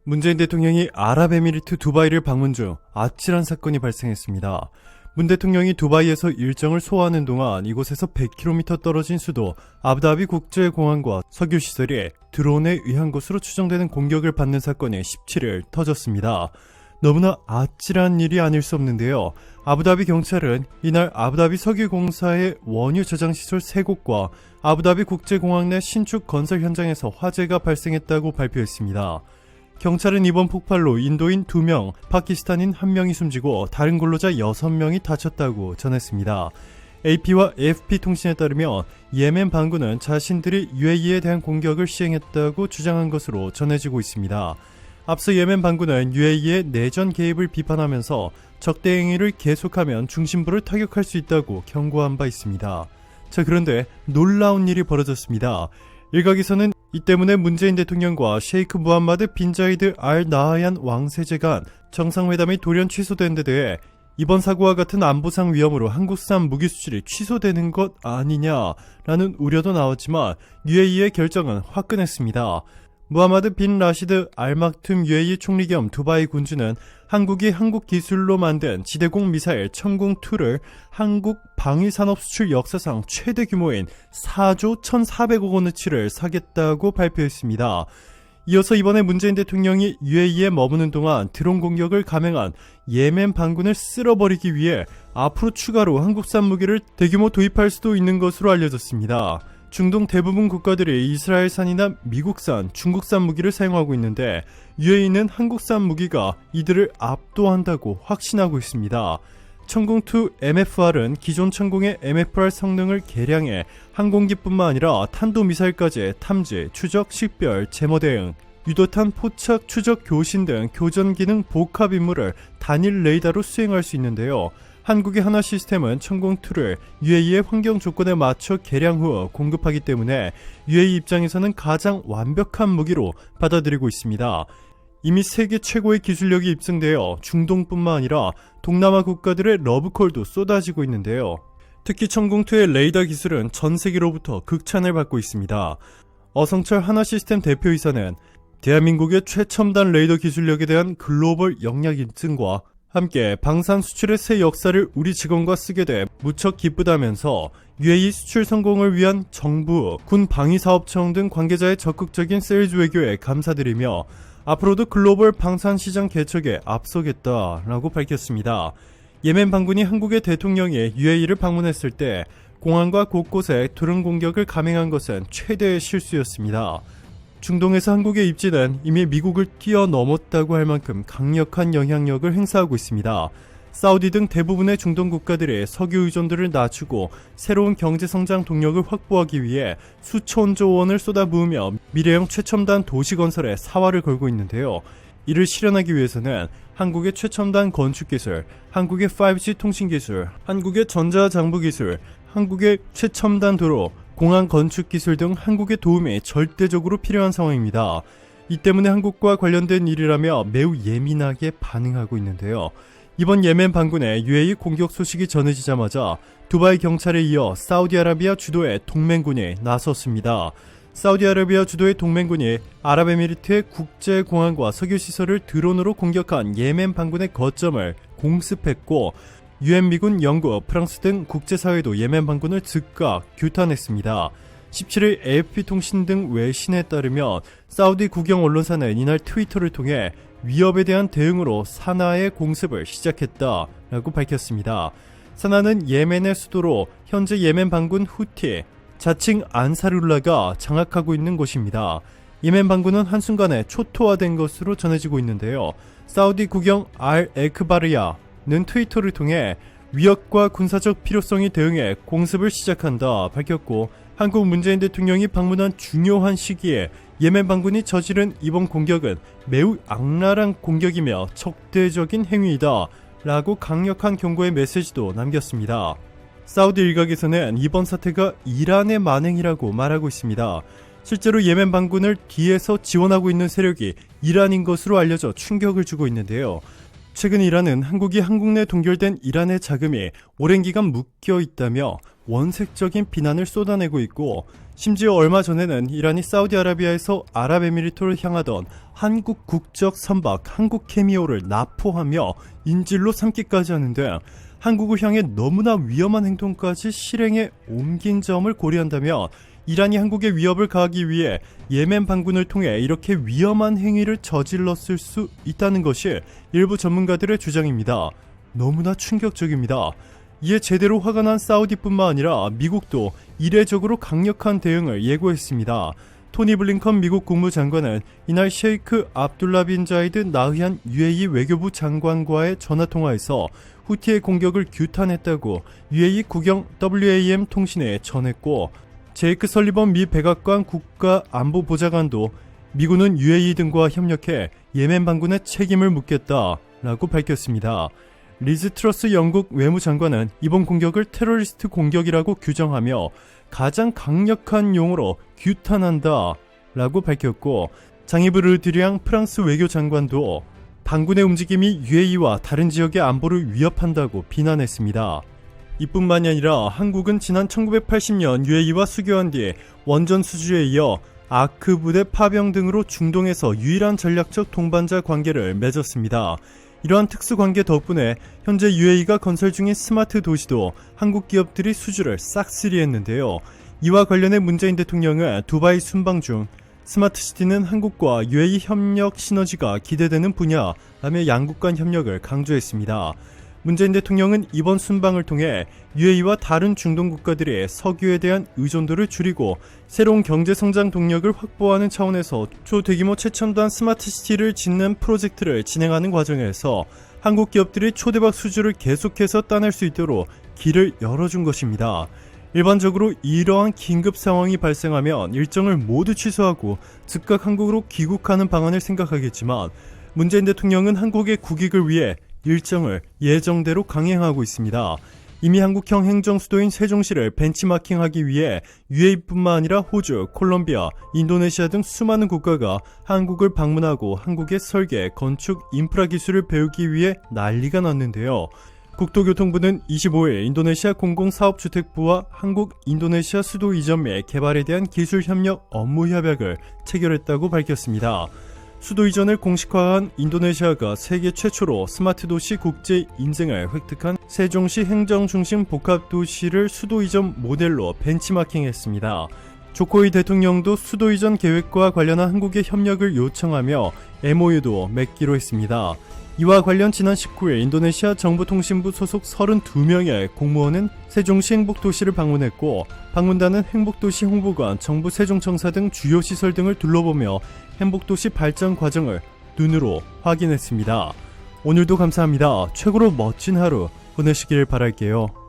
문재인 대통령이 아랍에미리트 두바이를 방문 중 아찔한 사건이 발생했습니다. 문 대통령이 두바이에서 일정을 소화하는 동안 이곳에서 100km 떨어진 수도 아부다비 국제공항과 석유시설이 드론에 의한 것으로 추정되는 공격을 받는 사건이 17일 터졌습니다. 너무나 아찔한 일이 아닐 수 없는데요. 아부다비 경찰은 이날 아부다비 석유공사의 원유 저장시설 3곳과 아부다비 국제공항 내 신축 건설 현장에서 화재가 발생했다고 발표했습니다. 경찰은 이번 폭발로 인도인 2명, 파키스탄인 1명이 숨지고 다른 근로자 6명이 다쳤다고 전했습니다. AP와 AFP 통신에 따르면 예멘 반군은 자신들이 UAE에 대한 공격을 시행했다고 주장한 것으로 전해지고 있습니다. 앞서 예멘 반군은 UAE의 내전 개입을 비판하면서 적대 행위를 계속하면 중심부를 타격할 수 있다고 경고한 바 있습니다. 자, 그런데 놀라운 일이 벌어졌습니다. 일각에서는 이 때문에 문재인 대통령과 셰이크 무함마드 빈 자이드 알 나하얀 왕세제 간 정상회담이 돌연 취소된 데 대해 이번 사고와 같은 안보상 위험으로 한국산 무기 수출이 취소되는 것 아니냐라는 우려도 나왔지만 UAE의 결정은 화끈했습니다. 무하마드 빈 라시드 알 막툼 UAE 총리 겸 두바이 군주는 한국이 한국 기술로 만든 지대공 미사일 천궁2를 한국 방위산업 수출 역사상 최대 규모인 4조 1,400억 원어치를 사겠다고 발표했습니다. 이어서 이번에 문재인 대통령이 UAE에 머무는 동안 드론 공격을 감행한 예멘 반군을 쓸어버리기 위해 앞으로 추가로 한국산 무기를 대규모 도입할 수도 있는 것으로 알려졌습니다. 중동 대부분 국가들이 이스라엘산이나 미국산, 중국산 무기를 사용하고 있는데 UAE는 한국산 무기가 이들을 압도한다고 확신하고 있습니다. 천궁2 MFR은 기존 천궁의 MFR 성능을 개량해 항공기뿐만 아니라 탄도미사일까지 탐지, 추적, 식별, 제모 대응, 유도탄 포착, 추적, 교신 등 교전 기능 복합 임무를 단일 레이더로 수행할 수 있는데요. 한국의 하나 시스템은 천궁2를 UAE의 환경 조건에 맞춰 개량 후 공급하기 때문에 UAE 입장에서는 가장 완벽한 무기로 받아들이고 있습니다. 이미 세계 최고의 기술력이 입증되어 중동뿐만 아니라 동남아 국가들의 러브콜도 쏟아지고 있는데요. 특히 천궁2의 레이더 기술은 전 세계로부터 극찬을 받고 있습니다. 어성철 하나 시스템 대표이사는 대한민국의 최첨단 레이더 기술력에 대한 글로벌 영향 인증과 함께 방산 수출의 새 역사를 우리 직원과 쓰게 돼 무척 기쁘다면서 UAE 수출 성공을 위한 정부, 군 방위사업청 등 관계자의 적극적인 세일즈 외교에 감사드리며 앞으로도 글로벌 방산 시장 개척에 앞서겠다라고 밝혔습니다. 예멘 반군이 한국의 대통령이 UAE를 방문했을 때 공항과 곳곳에 드론 공격을 감행한 것은 최대의 실수였습니다. 중동에서 한국의 입지는 이미 미국을 뛰어넘었다고 할 만큼 강력한 영향력을 행사하고 있습니다. 사우디 등 대부분의 중동 국가들의 석유 의존도를 낮추고 새로운 경제성장 동력을 확보하기 위해 수천조 원을 쏟아부으며 미래형 최첨단 도시 건설에 사활을 걸고 있는데요. 이를 실현하기 위해서는 한국의 최첨단 건축기술, 한국의 5G 통신기술, 한국의 전자장부기술, 한국의 최첨단 도로, 공항 건축 기술 등 한국의 도움이 절대적으로 필요한 상황입니다. 이 때문에 한국과 관련된 일이라며 매우 예민하게 반응하고 있는데요. 이번 예멘 반군의 UAE 공격 소식이 전해지자마자 두바이 경찰에 이어 사우디아라비아 주도의 동맹군이 나섰습니다. 사우디아라비아 주도의 동맹군이 아랍에미리트의 국제공항과 석유시설을 드론으로 공격한 예멘 반군의 거점을 공습했고 UN, 미군, 영국, 프랑스 등 국제사회도 예멘 반군을 즉각 규탄했습니다. 17일 AFP통신 등 외신에 따르면 사우디 국영 언론사는 이날 트위터를 통해 위협에 대한 대응으로 사나의 공습을 시작했다라고 밝혔습니다. 사나는 예멘의 수도로 현재 예멘 반군 후티, 자칭 안사룰라가 장악하고 있는 곳입니다. 예멘 반군은 한순간에 초토화된 것으로 전해지고 있는데요. 사우디 국영 알 에크바르야 는 트위터를 통해 위협과 군사적 필요성이 대응해 공습을 시작한다 밝혔고 한국 문재인 대통령이 방문한 중요한 시기에 예멘 반군이 저지른 이번 공격은 매우 악랄한 공격이며 적대적인 행위이다 라고 강력한 경고의 메시지도 남겼습니다. 사우디 일각에서는 이번 사태가 이란의 만행이라고 말하고 있습니다. 실제로 예멘 반군을 뒤에서 지원하고 있는 세력이 이란인 것으로 알려져 충격을 주고 있는데요. 최근 이란은 한국이 한국 내 동결된 이란의 자금이 오랜 기간 묶여 있다며 원색적인 비난을 쏟아내고 있고, 심지어 얼마 전에는 이란이 사우디아라비아에서 아랍에미리트를 향하던 한국 국적 선박 한국 캐미오를 납포하며 인질로 삼기까지 하는데, 한국을 향해 너무나 위험한 행동까지 실행에 옮긴 점을 고려한다면 이란이 한국에 위협을 가하기 위해 예멘 반군을 통해 이렇게 위험한 행위를 저질렀을 수 있다는 것이 일부 전문가들의 주장입니다. 너무나 충격적입니다. 이에 제대로 화가 난 사우디뿐만 아니라 미국도 이례적으로 강력한 대응을 예고했습니다. 토니 블링컨 미국 국무장관은 이날 셰이크 압둘라 빈 자이드 나흐얀 UAE 외교부 장관과의 전화통화에서 후티의 공격을 규탄했다고 UAE 국영 WAM 통신에 전했고, 제이크 설리번 미 백악관 국가안보보좌관도 미군은 UAE 등과 협력해 예멘 반군의 책임을 묻겠다라고 밝혔습니다. 리즈 트러스 영국 외무장관은 이번 공격을 테러리스트 공격이라고 규정하며 가장 강력한 용어로 규탄한다 라고 밝혔고, 장이브 르드리앙 프랑스 외교장관도 반군의 움직임이 UAE와 다른 지역의 안보를 위협한다고 비난했습니다. 이뿐만이 아니라 한국은 지난 1980년 UAE와 수교한 뒤 원전 수주에 이어 아크 부대 파병 등으로 중동에서 유일한 전략적 동반자 관계를 맺었습니다. 이러한 특수관계 덕분에 현재 UAE가 건설 중인 스마트 도시도 한국 기업들이 수주를 싹쓸이했는데요. 이와 관련해 문재인 대통령은 두바이 순방 중 스마트시티는 한국과 UAE 협력 시너지가 기대되는 분야라며 양국 간 협력을 강조했습니다. 문재인 대통령은 이번 순방을 통해 UAE와 다른 중동 국가들의 석유에 대한 의존도를 줄이고 새로운 경제성장 동력을 확보하는 차원에서 초대규모 최첨단 스마트시티를 짓는 프로젝트를 진행하는 과정에서 한국 기업들이 초대박 수주를 계속해서 따낼 수 있도록 길을 열어준 것입니다. 일반적으로 이러한 긴급 상황이 발생하면 일정을 모두 취소하고 즉각 한국으로 귀국하는 방안을 생각하겠지만, 문재인 대통령은 한국의 국익을 위해 일정을 예정대로 강행하고 있습니다. 이미 한국형 행정 수도인 세종시를 벤치마킹하기 위해 UAE뿐만 아니라 호주, 콜롬비아, 인도네시아 등 수많은 국가가 한국을 방문하고 한국의 설계, 건축, 인프라 기술을 배우기 위해 난리가 났는데요. 국토교통부는 25일 인도네시아 공공사업주택부와 한국 인도네시아 수도 이전 및 개발에 대한 기술협력 업무 협약을 체결했다고 밝혔습니다. 수도 이전을 공식화한 인도네시아가 세계 최초로 스마트 도시 국제 인증을 획득한 세종시 행정중심 복합도시를 수도 이전 모델로 벤치마킹했습니다. 조코이 대통령도 수도 이전 계획과 관련한 한국의 협력을 요청하며 MOU도 맺기로 했습니다. 이와 관련 지난 19일 인도네시아 정부통신부 소속 32명의 공무원은 세종시 행복도시를 방문했고, 방문단은 행복도시 홍보관, 정부 세종청사 등 주요 시설 등을 둘러보며 행복도시 발전 과정을 눈으로 확인했습니다. 오늘도 감사합니다. 최고로 멋진 하루 보내시길 바랄게요.